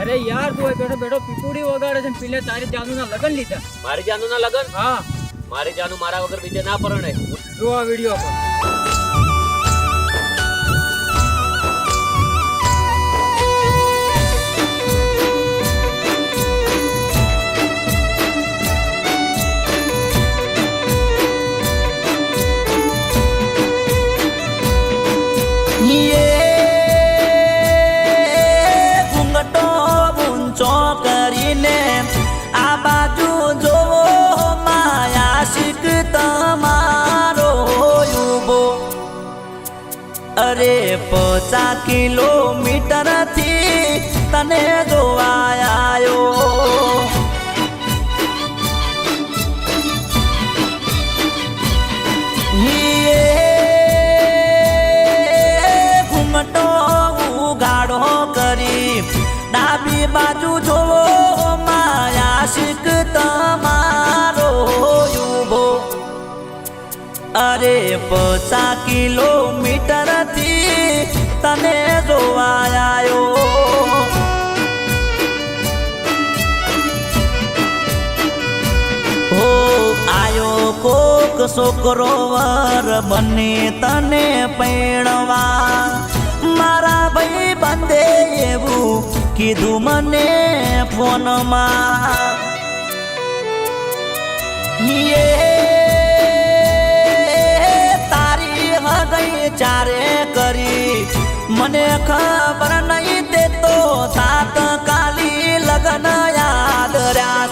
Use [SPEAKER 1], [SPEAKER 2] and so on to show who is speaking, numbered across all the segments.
[SPEAKER 1] अरे यार तू बैठो बैठो पीपुड़ी वगाड़े છે પીલે તારી જાનુ ના લગન લીધા
[SPEAKER 2] મારી જાનુ ના લગન
[SPEAKER 1] હા
[SPEAKER 2] મારી જાનુ મારા વગર બીજે ના પરણે
[SPEAKER 1] જો આ વિડિયો પર
[SPEAKER 3] अरे 50 किलोमीटर थी तने जोवा आयो घूमटो उगाड़ो करी डाबी बाजू जोवो माया शिक तमारो युभो अरे 50 किलोमीटर थी तने जोवा आयो हो आयो कोक छोकरो वर बने तने पैणवा मारा भाई बंदे एवं कीधु मने फोन में चारे करी मने खबर नहीं दे तो तात काली लगन याद रहा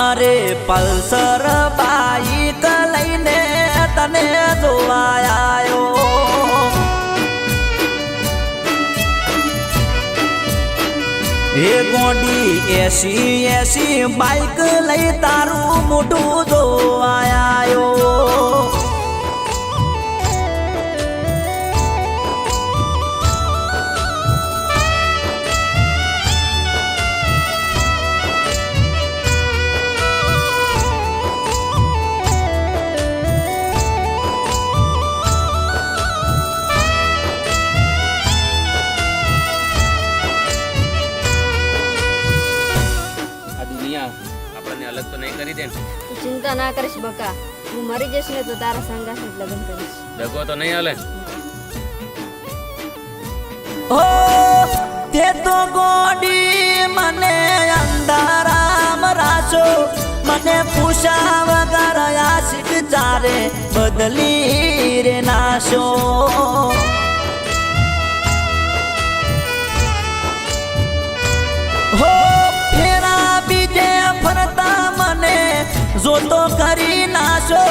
[SPEAKER 3] अरे पल्सर बाइक लईने तने जोवा आयो हे गोडी एसी बाइक लई तारू मोटू जोवा आयो
[SPEAKER 2] अलग तो नहीं करी दे
[SPEAKER 4] तू चिंता ना करिस बका तू मरी जैस ने तो तारा संगा से लगन करिस
[SPEAKER 2] दगो तो नहीं हाले
[SPEAKER 3] ओ ते तो गोडी मने अंधाराम रासो मने पूछा वगर आशिक चारे बदली रे नाशो हो फेरा बीजे फरता मने जो तो करी नाशो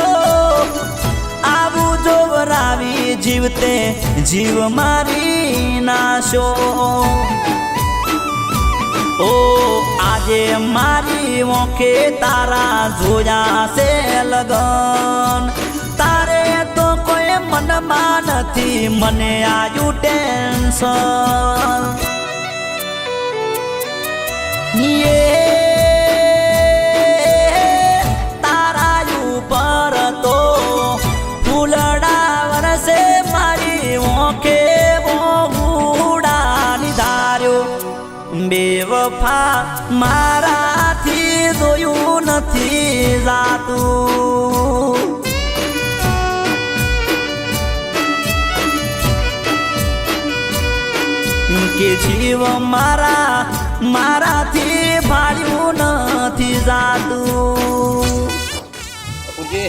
[SPEAKER 3] आबू जो रावी जीवते जीव मारी नाशो ओ आजे मारी ओके तारा जोया से लगन तारे तो कोई मन मानती मने आयु टेंशन ये बेवफा माराથી જોયું નથી જાતું કે જીવ મારાથી ભાળ્યું નથી જાતું
[SPEAKER 2] અપુજી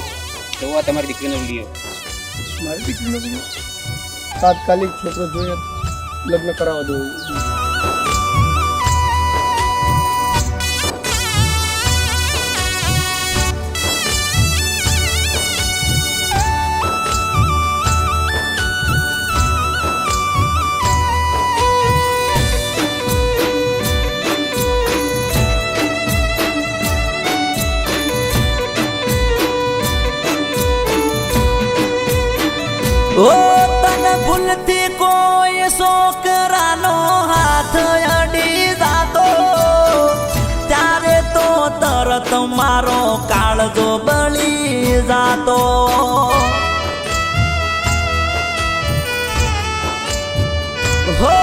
[SPEAKER 2] જોવા તમારી દીકરીનો વિડિયો
[SPEAKER 5] મારી દીકરીનો વિડિયો તાત્કાલિક છોકરો જોઈએ લગ્ન કરાવવા દો
[SPEAKER 3] ओ तन भूलती कोई छोकरानो हाथ अडी जातो મારો કાળજો બળી જાતો હો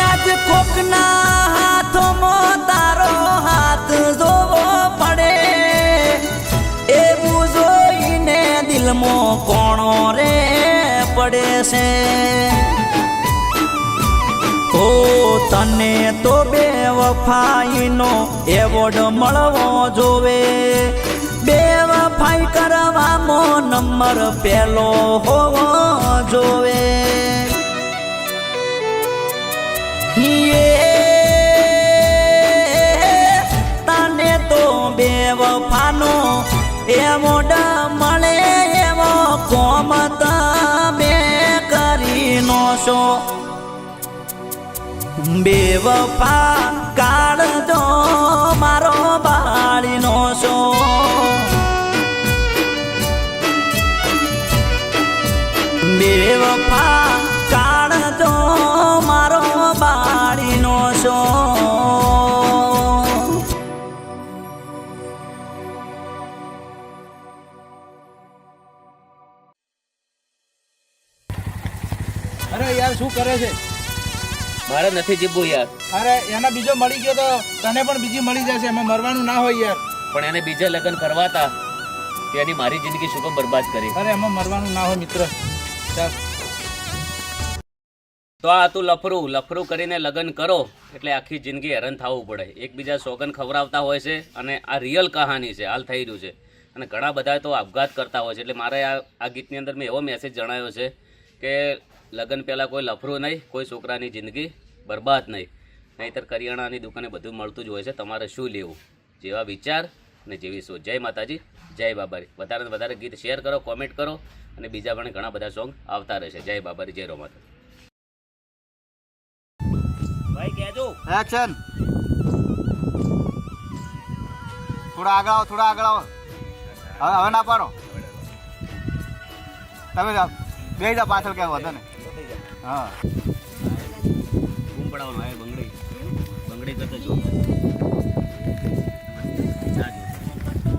[SPEAKER 3] આજ કોકના હાથમાં તારો હાથ જોવો પડે એવું જોઈને દિલમાં કોણો રે પડે છે ઓ તને તો બે વફાઈનો એવોર્ડ મળવો જોવે બે વફાઈ કરવામાં નંબર પહેલો હોવો જોવે તને તો બે વફાનો એવોર્ડ મળે એવો કોમ તમે કરી નો છો બેવફા કાળજો મારો બાળીનો છો બેવફા કાળજો મારો બાળીનો છો
[SPEAKER 6] અરે યાર શું કરે છે?
[SPEAKER 2] મારે નથી જીવવું યાર.
[SPEAKER 6] અરે એના બીજો મળી ગયો તો તને પણ બીજી મળી જશે, એમાં મરવાનું ના હોય યાર.
[SPEAKER 2] પણ એને બીજા લગ્ન કરવા હતા કે એની મારી જિંદગી શું કામ બરબાદ કરી?
[SPEAKER 6] અરે એમાં મરવાનું ના હોય મિત્ર. ચાલ
[SPEAKER 2] તો આ તું લફરું કરીને લગ્ન કરો એટલે આખી જિંદગી હેરાન થવું પડે. એકબીજા સોગન ખવડાવતા હોય છે અને આ રિયલ કહાની છે, હાલ થઈ રહ્યું છે. અને ઘણા બધા તો આપઘાત કરતા હોય છે. એટલે મારે આ ગીતની અંદર મેં એવો મેસેજ જણાવ્યો છે કે લગ્ન પહેલાં કોઈ લફરું નહીં, કોઈ છોકરાની જિંદગી બરબાદ નહીં. નહીંતર કરિયાણાની દુકાને બધું મળતું જ હોય છે. તમારે શું લેવું, જેવા વિચાર અને જેવી સોચ. જય માતાજી, જય બાબારી. વધારે ને વધારે ગીત શેર કરો, કોમેન્ટ કરો અને બીજા પણ ઘણા બધા સોંગ આવતા રહેશે. જય બાબારી, જય રોમાતા. ભાઈ કહેજો
[SPEAKER 6] એક્શન. થોડા આગળ આવો. હવે ના પાડો. તમે જાઓ, બે જા પાછળ કેવું હતો ને. હા
[SPEAKER 2] બૂમ પડાવવાનો આવે. બંગડી કરતો જો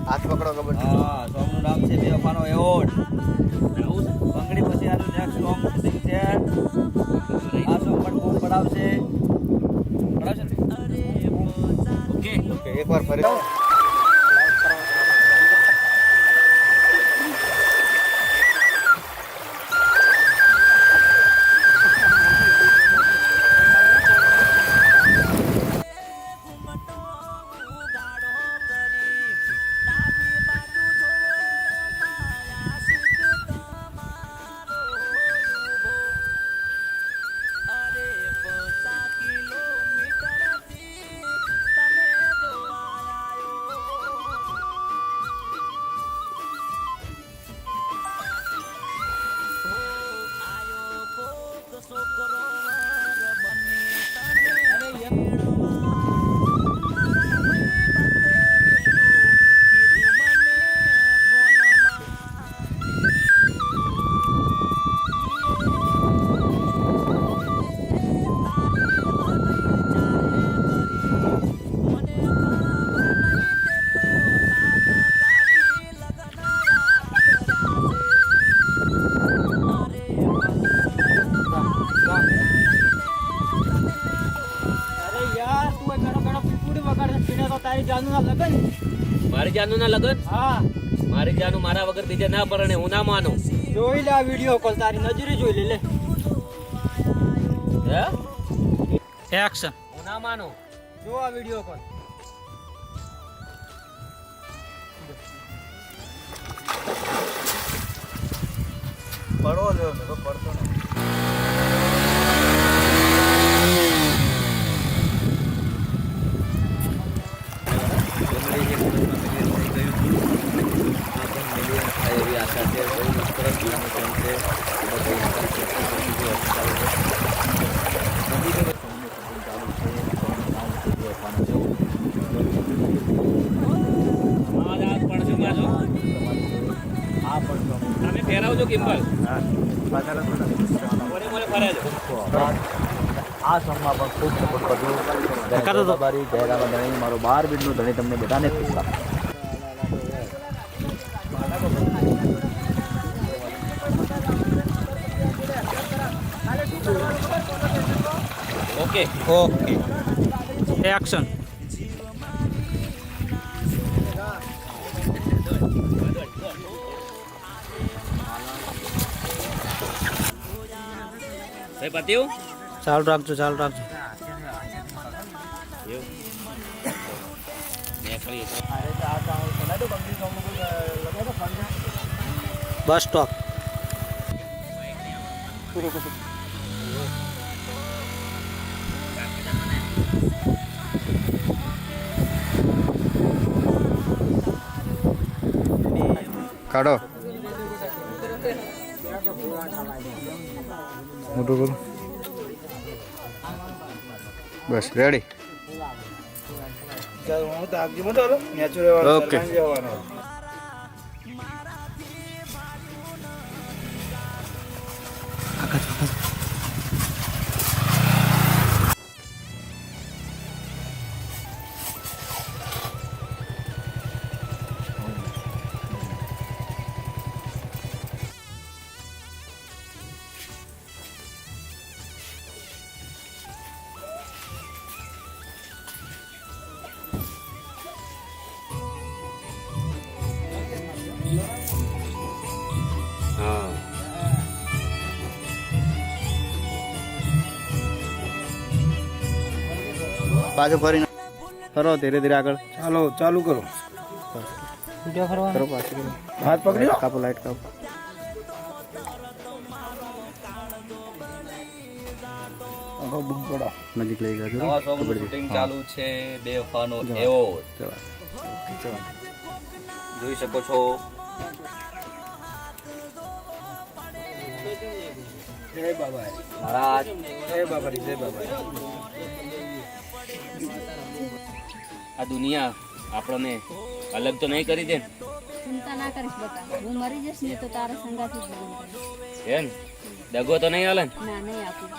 [SPEAKER 6] હાથ પકડો ખબર.
[SPEAKER 3] હા સોંગનું નામ છે બેવફાનો એવોર્ડ. બંગડી પછી આનું નેક્સ્ટ સોંગ છે. આ સોંગ પણ બૂમ પડાવશે ને?
[SPEAKER 2] ઓકે.
[SPEAKER 6] એકવાર ફરી
[SPEAKER 2] મારી જાનુના લગ્ન?
[SPEAKER 1] હા,
[SPEAKER 2] મારી જાનુ મારા વગર બીજે ના પરણે, હું ના માનું.
[SPEAKER 1] જોઈ લે આ વિડીયો કોલ, તારી નજરે જોઈ લે.
[SPEAKER 2] હે
[SPEAKER 1] એક્શન.
[SPEAKER 2] હું ના માનું.
[SPEAKER 1] જો આ વિડીયો કોલ.
[SPEAKER 6] પડો જો તો પડતો ને.
[SPEAKER 2] એવી આશા છે. બહુ સરસ મજાનું સોંગ છે. તમે ફેરાવજો કિમ્બલ. મોરે ફરાજો.
[SPEAKER 3] આ સોંગમાં પણ ખૂબ સપોર્ટ કરજો. બારી જયરામા ધણી, મારો 12 બીટનું ધણી તમને બધાને ખુશ રાખે.
[SPEAKER 2] Okay
[SPEAKER 6] okay action.
[SPEAKER 2] ભાઈ પત્યું
[SPEAKER 6] ચાલુ રાખજો, ચાલુ રાખજો. Bus stop.
[SPEAKER 7] કાઢો મોટું કરો બસ રેડી
[SPEAKER 6] હું તો આગળ બધો નેચરલ
[SPEAKER 7] ઓકે.
[SPEAKER 2] હા
[SPEAKER 7] પાછું ફરીને ફરો ધીરે ધીરે આગળ
[SPEAKER 6] ચાલો ચાલુ કરો.
[SPEAKER 7] કરો પાછું કરો.
[SPEAKER 6] હાથ પકડી લો.
[SPEAKER 7] કાપો લાઈટ કાપો
[SPEAKER 6] બૂમ પડો.
[SPEAKER 7] નજીક લઈ ગયા
[SPEAKER 3] નવા સોંગનું શૂટિંગ ચાલુ છે બેવફાનો એવોર્ડ. જોઈ શકો છો
[SPEAKER 6] જય બાબા,
[SPEAKER 3] મહારાજ.
[SPEAKER 6] જય બાબા, જય બાબા.
[SPEAKER 2] આ દુનિયા આપણને અલગ તો નહીં કરી દે ને?
[SPEAKER 4] ચિંતા ના કરીશ બકા, હું મરી જઈશ ને તો તારા સંગાથી જ લગ્ન કરીશ.
[SPEAKER 2] એમ દગો તો નહીં હાલે ને?
[SPEAKER 4] ના, નહીં આપું.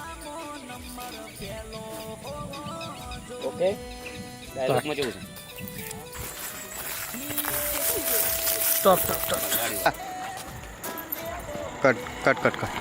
[SPEAKER 2] ઓકે ડાયલોગમાં કેવું છે?
[SPEAKER 6] Stop stop stop.
[SPEAKER 7] Cut cut cut cut